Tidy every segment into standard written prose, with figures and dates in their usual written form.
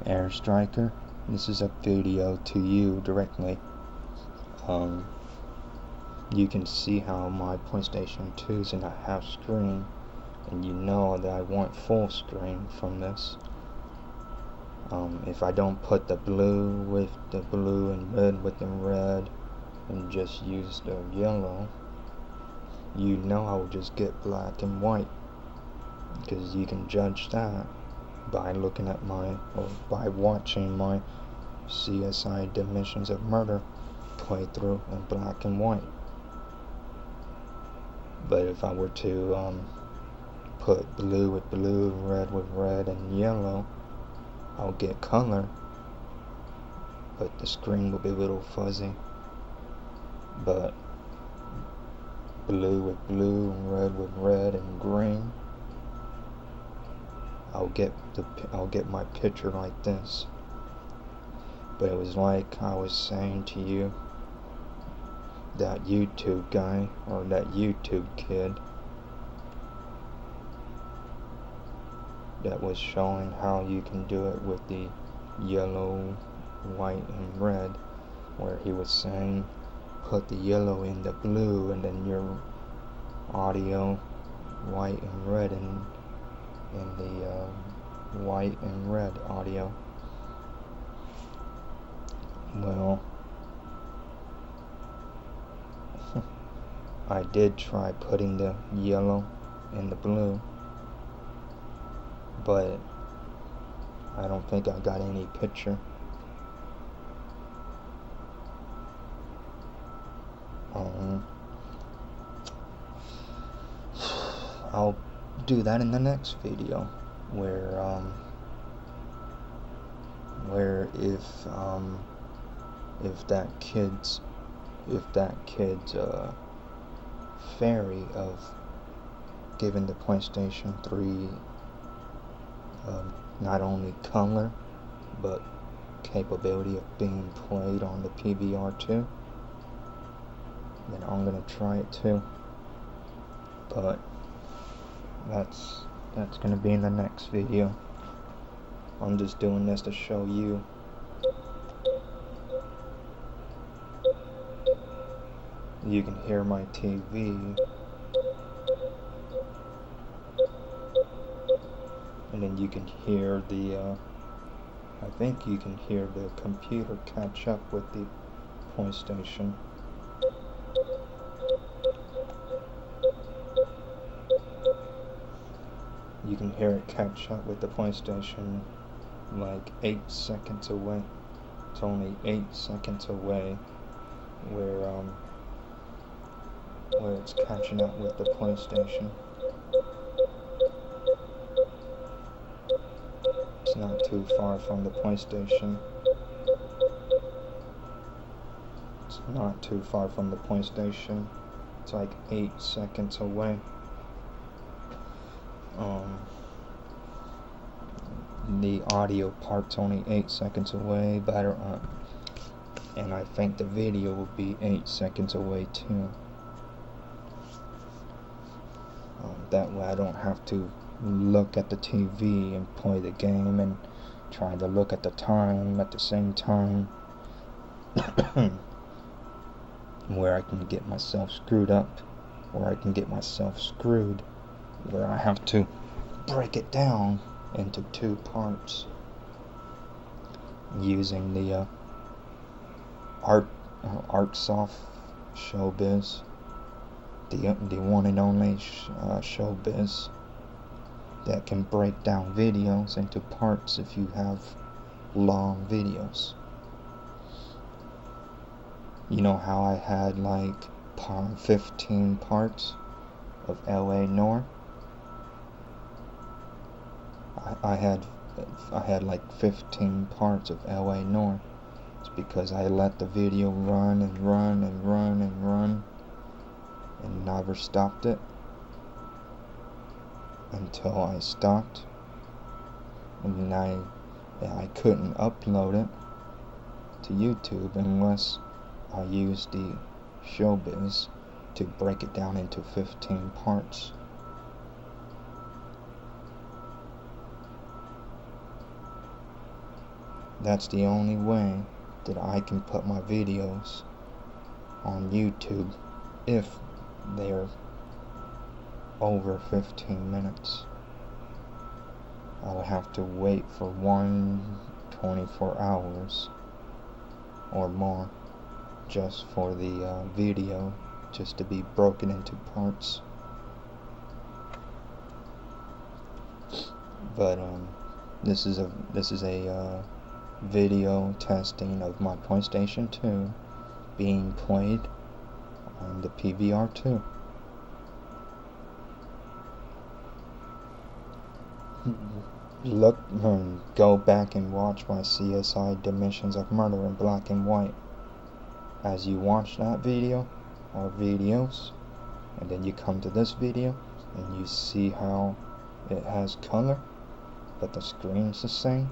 Air Striker. This is a video to you directly. You can see how my PlayStation 2 is in a half screen, and you know that I want full screen from this. If I don't put the blue with the blue and red with the red and just use the yellow, you know I will just get black and white, because you can judge that by looking at by watching my CSI Dimensions of Murder playthrough in black and white. But if I were to put blue with blue, red with red, and yellow, I'll get color, but the screen will be a little fuzzy. But blue with blue and red with red and green, I'll get my picture like this. But it was like I was saying to you, that YouTube guy or that YouTube kid that was showing how you can do it with the yellow, white, and red, where he was saying put the yellow in the blue and then your audio white and red in the white and red audio. Well, I did try putting the yellow in the blue, but I don't think I got any picture. I'll do that in the next video, where if that kid's theory of giving the PlayStation 3 not only color but capability of being played on the PVR2, then I'm gonna try it too. But that's gonna be in the next video. I'm just doing this to show you. You can hear my TV, and then you can hear I think you can hear the computer catch up with the PlayStation. You can hear it catch up with the PlayStation like 8 seconds away. It's only 8 seconds away where it's catching up with the PlayStation. It's not too far from the PlayStation. It's not too far from the PlayStation. It's like 8 seconds away. The audio part's only 8 seconds away, and I think the video will be 8 seconds away too. That way I don't have to look at the TV and play the game and try to look at the time at the same time, where I can get myself screwed up, or I can get myself screwed, where I have to break it down into 2 parts using the ArcSoft Showbiz, the one and only Showbiz that can break down videos into parts if you have long videos. You know how I had like 15 parts of LA Noire? I had like 15 parts of LA Noire. It's because I let the video run and run and run and run and never stopped it until I stopped, and I couldn't upload it to YouTube unless I used the Showbiz to break it down into 15 parts. that's the only way that I can put my videos on YouTube if they're over 15 minutes. I would have to wait for 24 hours or more just for the video just to be broken into parts. But this is a video testing of my PlayStation 2 being played on the PVR2. Look, go back and watch my CSI Dimensions of Murder in black and white. As you watch that video or videos, and then you come to this video and you see how it has color, but the screen's the same.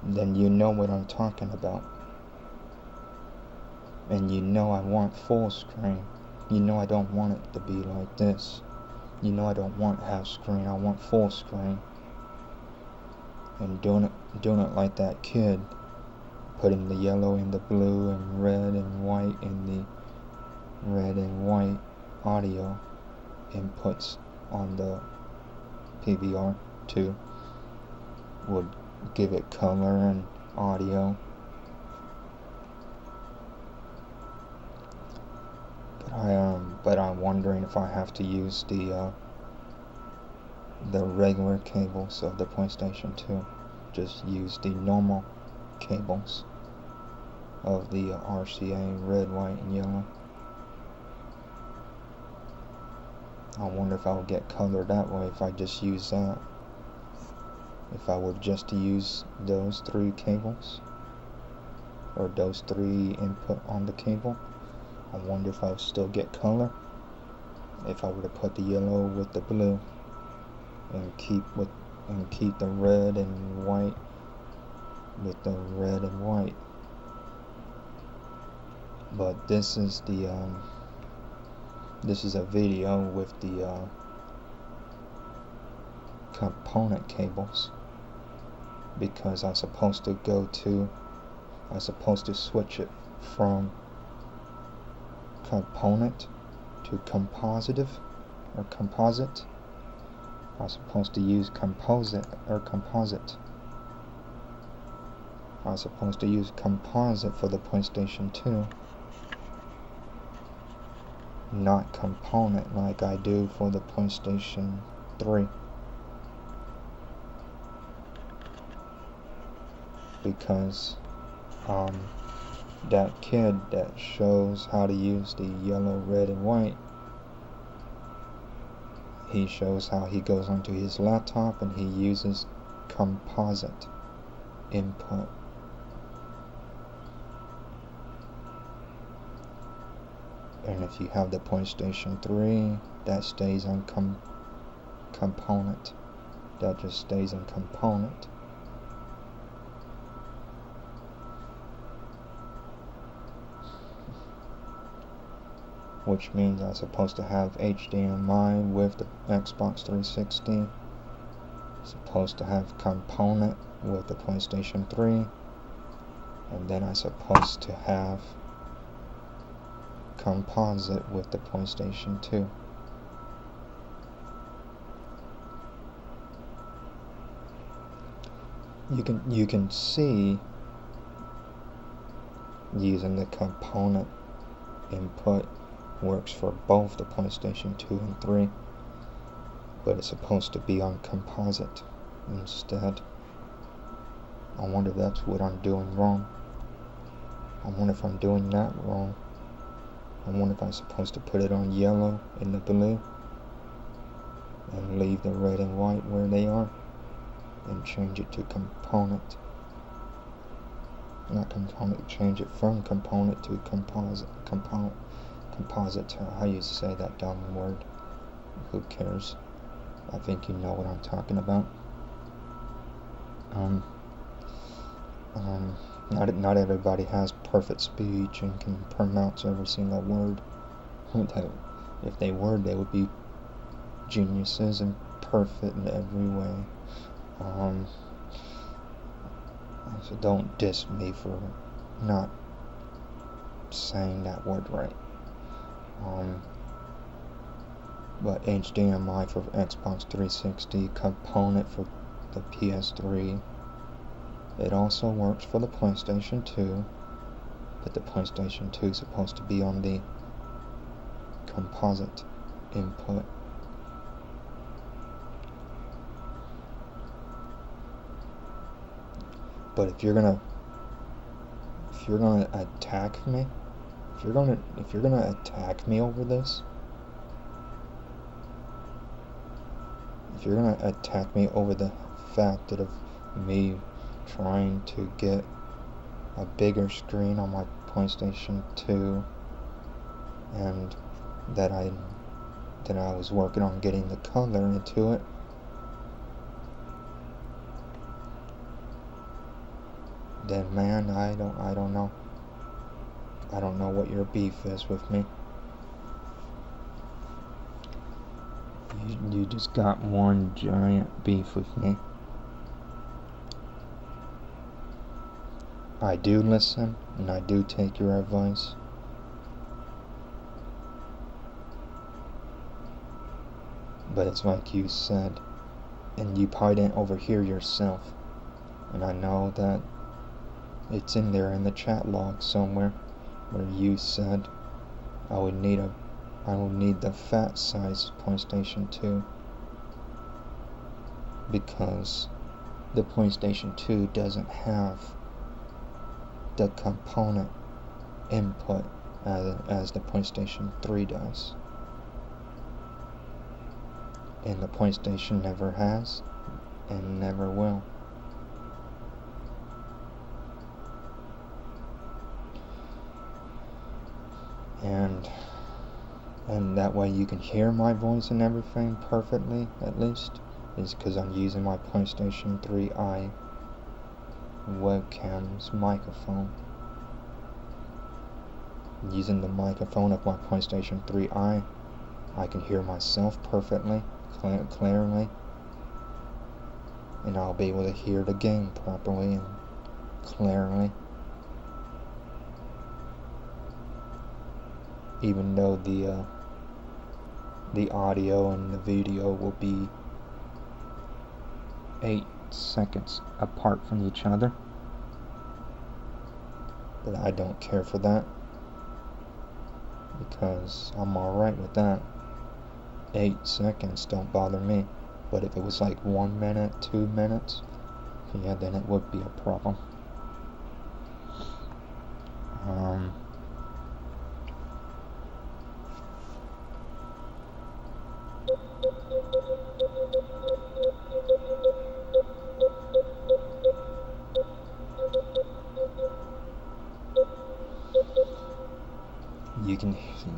Then you know what I'm talking about. And you know I want full screen. You know I don't want it to be like this. You know I don't want half screen. I want full screen. And doing it like that kid, putting the yellow in the blue and red and white in the red and white audio inputs on the PVR2 would give it color and audio. But I'm wondering if I have to use the regular cables of the PlayStation 2. Just use the normal cables of the RCA red, white, and yellow. I wonder if I would get color that way if I just use that. If I were just to use those 3 cables, or those 3 input on the cable, I wonder if I would still get color if I were to put the yellow with the blue and keep the red and white with the red and white. But this is a video with the component cables, because I'm supposed to switch it from component to composite. I'm supposed to use composite. I'm supposed to use composite for the PlayStation 2, not component like I do for the PlayStation 3. Because that kid that shows how to use the yellow, red, and white, he shows how he goes onto his laptop and he uses composite input. And if you have the PlayStation 3, that stays on component. That just stays in component. Which means I'm supposed to have HDMI with the Xbox 360. Supposed to have component with the PlayStation 3. And then I'm supposed to have composite with the PlayStation 2. You can see using the component input works for both the PlayStation 2 and 3, but it's supposed to be on composite instead. I wonder if that's what I'm doing wrong. I wonder if I'm doing that wrong. I wonder if I'm supposed to put it on yellow in the blue and leave the red and white where they are and change it to component. Not component, change it from component to composite. Composite, how you say that dumb word. Who cares? I think you know what I'm talking about. Not everybody has perfect speech and can pronounce every single word If they were, they would be geniuses and perfect in every way. So don't diss me for not saying that word right. But HDMI for Xbox 360, component for the PS3. It also works for the PlayStation 2, but the PlayStation 2 is supposed to be on the composite input. But if you're gonna attack me, if you're gonna attack me over this, if you're gonna attack me over the fact that of me trying to get a bigger screen on my PlayStation 2, and that I was working on getting the color into it, then man, I don't know. I don't know what your beef is with me. You just got one giant beef with me. I do listen, and I do take your advice. But it's like you said, and you probably didn't overhear yourself. And I know that it's in there in the chat log somewhere, where you said I would need the fat size PlayStation 2, because the PlayStation 2 doesn't have the component input as the PlayStation 3 does. And the PlayStation never has and never will. And that way you can hear my voice and everything perfectly, at least, is because I'm using my PlayStation 3i webcam's microphone. Using the microphone of my PlayStation 3i, I can hear myself perfectly, clearly, and I'll be able to hear the game properly and clearly. Even though the audio and the video will be 8 seconds apart from each other, but I don't care for that, because I'm alright with that. 8 seconds don't bother me. But if it was like 1 minute, 2 minutes, yeah, then it would be a problem.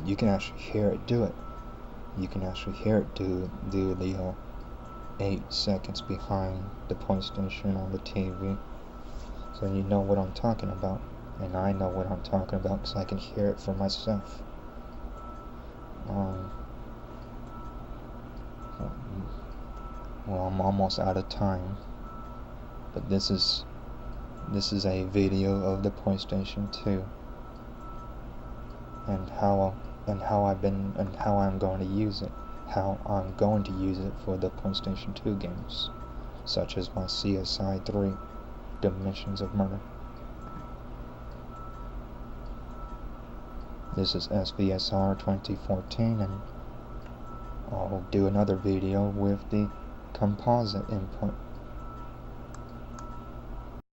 You can actually hear it do it. You can actually hear it do the 8 seconds behind the PlayStation on the TV. So you know what I'm talking about, and I know what I'm talking about because I can hear it for myself. Well, I'm almost out of time, but this is a video of the PlayStation 2 and how I'm going to use it. How I'm going to use it for the PlayStation 2 games, such as my CSI 3, Dimensions of Murder. This is SVSR 2014, and I'll do another video with the composite input.